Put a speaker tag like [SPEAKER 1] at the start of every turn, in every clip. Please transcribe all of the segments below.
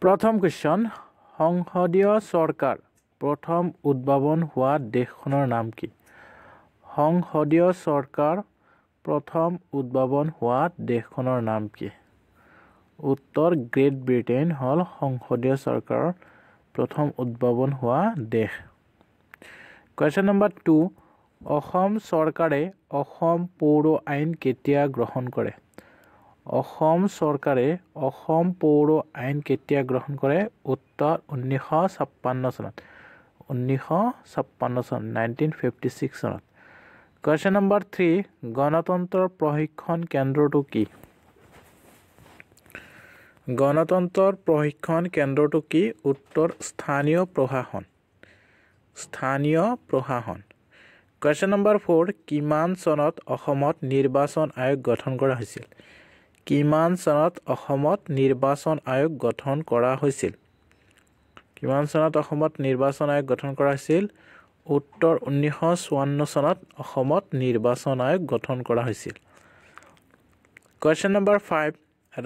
[SPEAKER 1] প্ৰথম কোৱেশ্চন সংসদীয় চৰকাৰ প্ৰথম উদ্ভাৱন হোৱা দেশখনৰ নাম কি সংসদীয় চৰকাৰ প্ৰথম উদ্ভাৱন হোৱা দেশখনৰ নাম কি উত্তৰ গ্ৰেট ব্ৰিটেইন হল সংসদীয় চৰকাৰৰ প্ৰথম উদ্ভাৱন হোৱা দেশ কোৱেশ্চন নম্বৰ 2 অসম চৰকাৰে অসম পৌৰ আইন কেতিয়া গ্ৰহণ কৰে অসম চৰকাৰে অসম পৌৰ আইন কেতিয়া গ্ৰহণ কৰে উত্তৰ 1956 চনত 1956 চন 1956 চনত কোৱেশ্চন নম্বৰ 3 গণতন্ত্ৰৰ প্ৰশিক্ষণ কেন্দ্ৰটো কি গণতন্ত্ৰৰ প্ৰশিক্ষণ কেন্দ্ৰটো কি উত্তৰ স্থানীয় প্ৰশাসন কোৱেশ্চন নম্বৰ 4 কিমান চনত অসমত নিৰ্বাচন আয়োগ গঠন কৰা হৈছিল কিমান চনত অসমত নিৰ্বাচন আয়োগ গঠন কৰা হৈছিল কিমান চনত অসমত নিৰ্বাচন আয়োগ গঠন কৰা হৈছিল উত্তৰ 1954 চনত অসমত নিৰ্বাচন আয়োগ গঠন কৰা হৈছিল কোৱেশ্চন নম্বৰ 5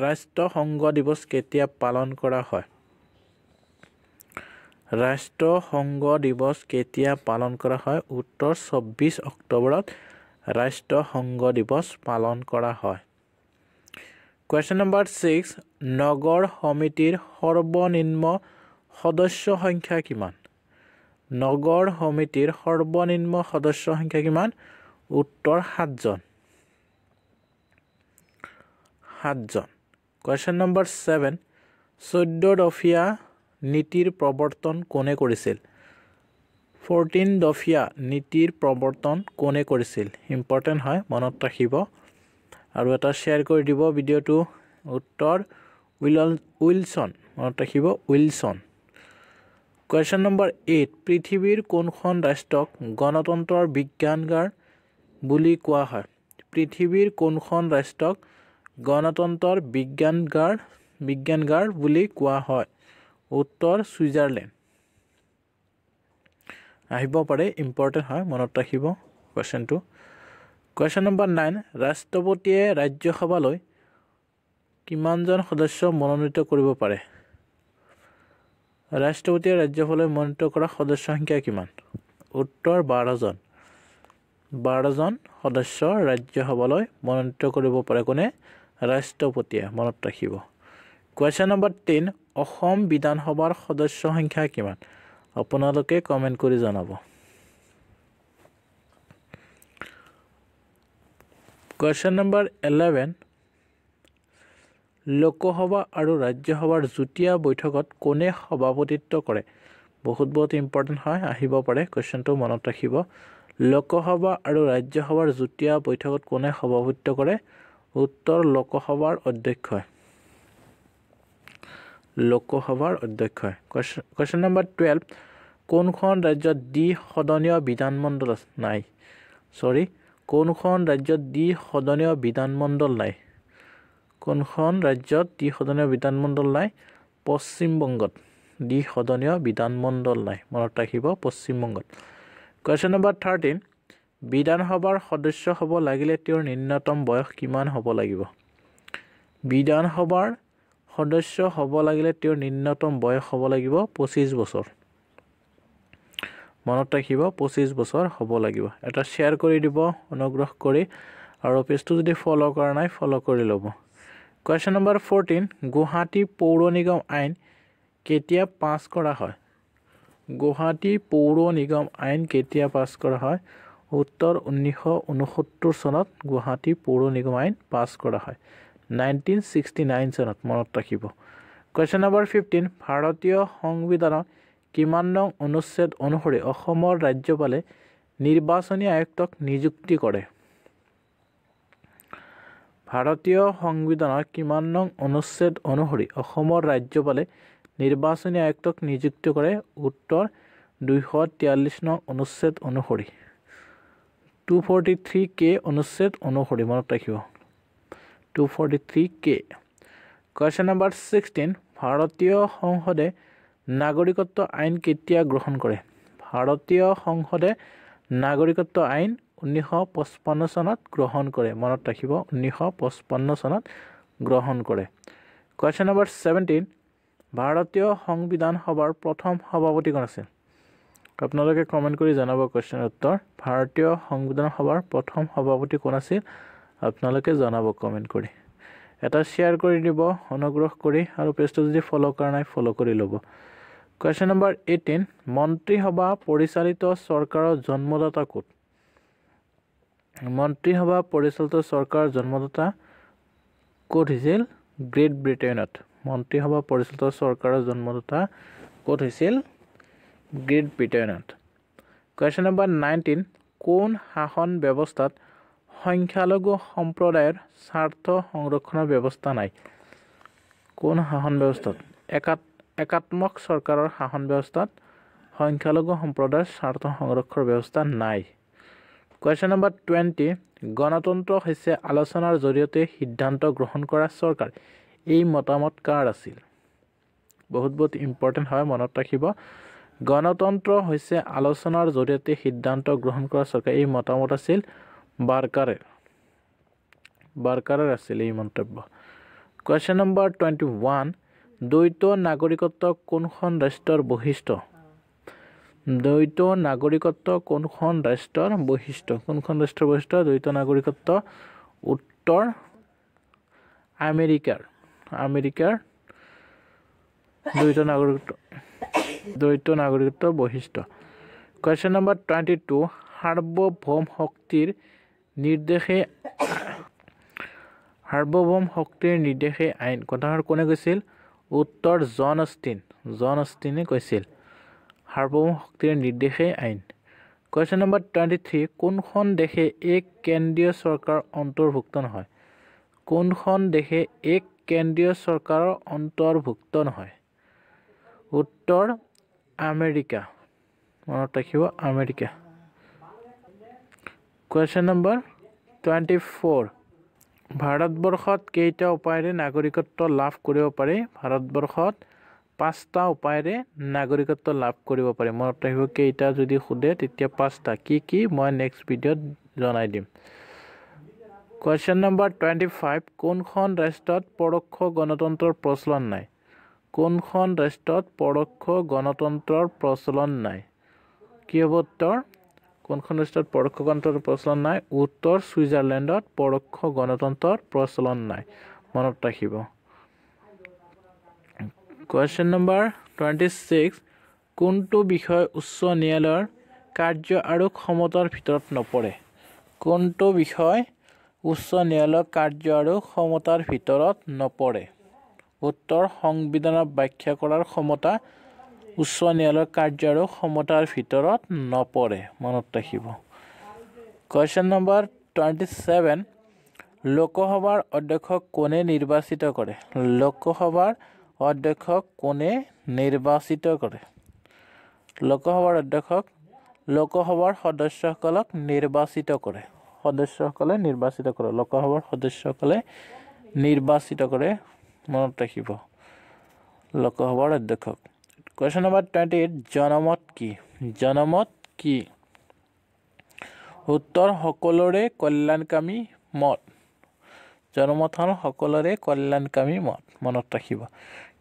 [SPEAKER 1] ৰাষ্ট্ৰসংঘ দিৱস কেতিয়া পালন কৰা হয় ৰাষ্ট্ৰসংঘ দিৱস কেতিয়া পালন কৰা হয় উত্তৰ 24 অক্টোবৰত ৰাষ্ট্ৰসংঘ দিৱস পালন কৰা হয় কোৱেশ্চন নম্বৰ 6 নগৰ সমিতিৰ সৰ্বনিম্ন সদস্য সংখ্যা কিমান নগৰ সমিতিৰ সৰ্বনিম্ন সদস্য সংখ্যা কিমান উত্তৰ 7 জন কোৱেশ্চন নম্বৰ 7 14 দফীয়া নীতিৰ প্ৰৱৰ্তন কোনে কৰিছিল 14 দফীয়া নীতিৰ প্ৰৱৰ্তন কোনে কৰিছিল ইম্পৰ্টেন্ট হয় মনত ৰাখিব আৰু এটা শেয়াৰ কৰি দিব ভিডিওটো উত্তৰ উইলসন মনত ৰাখিব উইলসন কোৱেশ্চন নম্বৰ 8 পৃথিৱীৰ কোনখন ৰাষ্ট্ৰক গণতন্ত্ৰৰ বিজ্ঞানগাৰ বুলি কোৱা হয় পৃথিৱীৰ কোনখন ৰাষ্ট্ৰক গণতন্ত্ৰৰ বিজ্ঞানগাৰ বুলি কোৱা হয় উত্তৰ সুইজাৰলেণ্ড আহিব পাৰে ইম্পৰ্টেন্ট হয় মনত ৰাখিব কোৱেশ্চনটো কোৱেশ্চন নম্বৰ 9 ৰাষ্ট্ৰপতিয়ে ৰাজ্যসভালৈ কিমানজন সদস্য মনোনীত কৰিব পাৰে ৰাষ্ট্ৰপতিয়ে ৰাজ্যসভালৈ মনোনীত কৰা সদস্য সংখ্যা কিমান উত্তৰ 12 জন সদস্য ৰাজ্যসভালৈ মনোনীত কৰিব পাৰে কোনে ৰাষ্ট্ৰপতিয়ে মনত ৰাখিব কোৱেশ্চন নম্বৰ 10 অসম বিধানসভাৰ সদস্য সংখ্যা কিমান আপোনালোকে কমেন্ট কৰি জনাব কোৱেশ্চন নম্বৰ 11 লোকসভা আৰু ৰাজ্যসভাৰ যুটীয়া বৈঠকত কোনে সভাপতিত্ব কৰে বহুত ইম্পৰ্টেন্ট হয় আহিব পাৰে কোৱেশ্চনটো মনত ৰাখিব লোকসভা আৰু ৰাজ্যসভাৰ যুটীয়া বৈঠকত কোনে সভাপতিত্ব কৰে উত্তৰ লোকসভাৰ অধ্যক্ষই কোৱেশ্চন নম্বৰ 12 কোনখন ৰাজ্যত দ্বিসদনীয় বিধানমণ্ডল নাই কোনখন ৰাজ্যত দ্বিসদনীয় বিধানমণ্ডল নাই কোনখন ৰাজ্যত দ্বিসদনীয় বিধানমণ্ডল নাই পশ্চিম বংগত দ্বিসদনীয় বিধানমণ্ডল নাই মনত ৰাখিব পশ্চিম বংগত কোৱেশ্চন নম্বৰ 13 বিধানসভাৰ সদস্য হ'ব লাগিলে তেওঁৰ নিম্নতম বয়স কিমান হ'ব লাগিব বিধানসভাৰ সদস্য হ'ব লাগিলে তেওঁৰ নিম্নতম বয়স হ'ব লাগিব 25 বছৰ মনত ৰাখিব 25 বছৰ হ'ব লাগিব এটা শেয়াৰ কৰি দিব অনুগ্ৰহ কৰি আৰু পেজটো যদি ফলো কৰা নাই ফলো কৰি ল'ব কোৱেশ্চন নম্বৰ 14 গুৱাহাটী পৌৰ নিগম আইন কেতিয়া পাছ কৰা হয় গুৱাহাটী পৌৰ নিগম আইন কেতিয়া পাছ কৰা হয় উত্তৰ 1969 চনত গুৱাহাটী পৌৰ নিগম আইন পাছ কৰা হয় 1969 চনত মনত ৰাখিব কোৱেশ্চন নম্বৰ 15 ভাৰতীয় সংবিধানৰ কিমান নং অনুচ্ছেদ অনুসৰি অসমৰ ৰাজ্যপালে নিৰ্বাচনী আয়ুক্তক নিযুক্তি কৰে ভাৰতীয় সংবিধানৰ কিমান নং অনুচ্ছেদ অনুসৰি অসমৰ ৰাজ্যপালে নিৰ্বাচনী আয়ুক্তক নিযুক্তি কৰে উত্তৰ 243 নং অনুচ্ছেদ অনুসৰি 243 কে অনুচ্ছেদ অনুসৰি মনত ৰাখিব 243 কে কোৱেশ্চন নম্বৰ 16 ভাৰতীয় সংসদে নাগৰিকত্ব আইন কেতিয়া গ্ৰহণ কৰে ভাৰতীয় সংসদে নাগৰিকত্ব আইন 1955 চনত গ্ৰহণ কৰে মনত ৰাখিব 1955 চনত গ্ৰহণ কৰে কোৱেশ্চন নম্বৰ 17 ভাৰতীয় সংবিধান সভাৰ প্ৰথম সভাপতি কোন আছিল আপোনালোকে কমেন্ট কৰি জনাব কোৱেশ্চনৰ উত্তৰ ভাৰতীয় সংবিধান সভাৰ প্ৰথম সভাপতি কোন আছিল আপোনালোকে জনাব কমেন্ট কৰি এটা শেয়াৰ কৰি দিব অনুগ্ৰহ কৰি আৰু পেজটো যদি ফলো কৰা নাই ফলো কৰি ল'ব কোৱেশ্চন নম্বৰ 18 মন্ত্ৰীসভা পৰিচালিত চৰকাৰৰ জন্মদাতা কোন মন্ত্ৰীসভা পৰিচালিত চৰকাৰৰ জন্মদাতা কোট হৈছিল গ্ৰেট ব্ৰিটেইনত মন্ত্ৰীসভা পৰিচালিত চৰকাৰৰ জন্মদাতা কোট হৈছিল গ্ৰেট ব্ৰিটেইনত কোৱেশ্চন নম্বৰ 19 কোন শাসন ব্যৱস্থাত সংখ্যালঘু সম্প্ৰদায়ৰ স্বাৰ্থ সংৰক্ষণৰ ব্যৱস্থা নাই কোন শাসন ব্যৱস্থাত একাত্মক চৰকাৰৰ শাসন ব্যৱস্থাত সংখ্যালঘু সম্প্ৰদায়ৰ স্বাৰ্থ সংৰক্ষণৰ ব্যৱস্থা নাই কোৱেশ্চন নম্বৰ 20 গণতন্ত্ৰ হৈছে আলোচনাৰ জৰিয়তে সিদ্ধান্ত গ্ৰহণ কৰা চৰকাৰ এই মতামত কাৰ আছিল বহুত ইম্পৰ্টেন্ট হয় মনত ৰাখিব গণতন্ত্ৰ হৈছে আলোচনাৰ জৰিয়তে সিদ্ধান্ত গ্ৰহণ কৰা চৰকাৰ এই মতামত আছিল বাৰকাৰৰ আছিল এই মন্তব্য কোৱেশ্চন নম্বৰ 21 দ্বৈত নাগৰিকত্ব কোনখন ৰাষ্ট্ৰৰ বৈশিষ্ট্য দ্বৈত নাগৰিকত্ব কোনখন ৰাষ্ট্ৰৰ বৈশিষ্ট্য দ্বৈত নাগৰিকত্ব উত্তৰ আমেৰিকাৰ দ্বৈত নাগৰিকত্ব বৈশিষ্ট্য কোৱেশ্চন নম্বৰ 22 সাৰ্বভৌম শক্তিৰ নিৰ্দেশে আইন কথাষাৰ কোনে কৈছিল উত্তৰ জন অষ্টিনে কৈছিল সাৰ্বভৌম শক্তিৰ নিৰ্দেশে আইন কোৱেশ্চন নম্বৰ 23 কোনখন দেশে এক কেন্দ্ৰীয় চৰকাৰ অন্তৰ্ভুক্ত নহয় কোনখন দেশে এক কেন্দ্ৰীয় চৰকাৰৰ অন্তৰ্ভুক্ত নহয় উত্তৰ আমেৰিকা মনত ৰাখিব আমেৰিকা কোৱেশ্চন নম্বৰ 24 ভাৰতবৰ্ষত কেইটা উপায়েৰে নাগৰিকত্ব লাভ কৰিব পাৰি ভাৰতবৰ্ষত 5টা উপায়েৰে নাগৰিকত্ব লাভ কৰিব পাৰি মনত ৰাখিব কেইটা যদি খুদে তেতিয়া 5টা কি মই নেক্সট ভিডিঅ'ত জনাই দিম কোৱেশ্চন নম্বৰ 25 কোনখন ৰাষ্ট্ৰত পৰোক্ষ গণতন্ত্ৰৰ প্ৰচলন নাই কোনখন ৰাষ্ট্ৰত পৰোক্ষ গণতন্ত্ৰৰ প্ৰচলন নাই কি হ'ব উত্তৰ কোনখন ৰাষ্ট্ৰত পৰোক্ষ গণতন্ত্ৰৰ প্ৰচলন নাই উত্তৰ ছুইজাৰলেণ্ডত পৰোক্ষ গণতন্ত্ৰৰ প্ৰচলন নাই মনত ৰাখিব কোৱেশ্চন নম্বৰ 26 কোনটো বিষয় উচ্চ ন্যায়ালয়ৰ কাৰ্য আৰু ক্ষমতাৰ ভিতৰত নপৰে কোনটো বিষয় উচ্চ ন্যায়ালয়ৰ কাৰ্য আৰু ক্ষমতাৰ ভিতৰত নপৰে উত্তৰ সংবিধানক ব্যাখ্যা কৰাৰ ক্ষমতা উচ্চ ন্যায়ালয়ৰ কাৰ্য আৰু ক্ষমতাৰ ভিতৰত নপৰে মনত ৰাখিব কোৱেশ্চন নম্বৰ 27 লোকসভাৰ অধ্যক্ষক কোনে নিৰ্বাচিত কৰে লোকসভাৰ অধ্যক্ষক কোনে নিৰ্বাচিত কৰে লোকসভাৰ অধ্যক্ষক লোকসভাৰ সদস্যসকলক নিৰ্বাচিত কৰে লোকসভাৰ সদস্যসকলে নিৰ্বাচিত কৰে মনত ৰাখিব লোকসভাৰ অধ্যক্ষক কোৱেশ্চন নম্বৰ 28 জনমত কি উত্তৰ সকলোৰে কল্যাণকামী মত জনমত হ'ল সকলোৰে কল্যাণকামী মত মনত ৰাখিব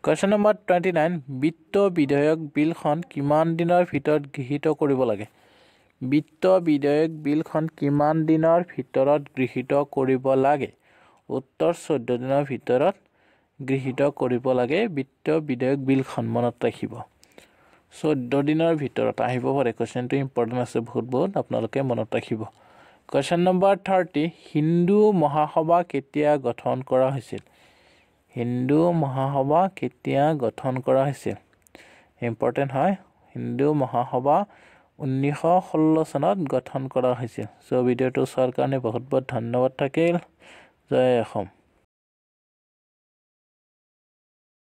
[SPEAKER 1] কোৱেশ্চন নম্বৰ 29 বিত্ত বিধেয়ক বিলখন কিমান দিনৰ ভিতৰত গৃহীত কৰিব লাগে বিত্ত বিধেয়ক বিলখন কিমান দিনৰ ভিতৰত গৃহীত কৰিব লাগে উত্তৰ 14 দিনৰ ভিতৰত গৃহীত কৰিব লাগে বিত্ত বিধেয়ক বিলখন মনত ৰাখিব 14 দিনৰ ভিতৰত আহিব পাৰে কোৱেশ্চনটো ইম্পৰ্টেন্ট আছে বহুত আপোনালোকে মনত ৰাখিব কোৱেশ্চন নম্বৰ 30 হিন্দু মহাসভা কেতিয়া গঠন কৰা হৈছিল ইম্পৰ্টেন্ট হয় হিন্দু মহাসভা 1916 চনত গঠন কৰা হৈছিল ভিডিঅ'টো চোৱাৰ কাৰণে বহুত ধন্যবাদ থাকিল জয় অসম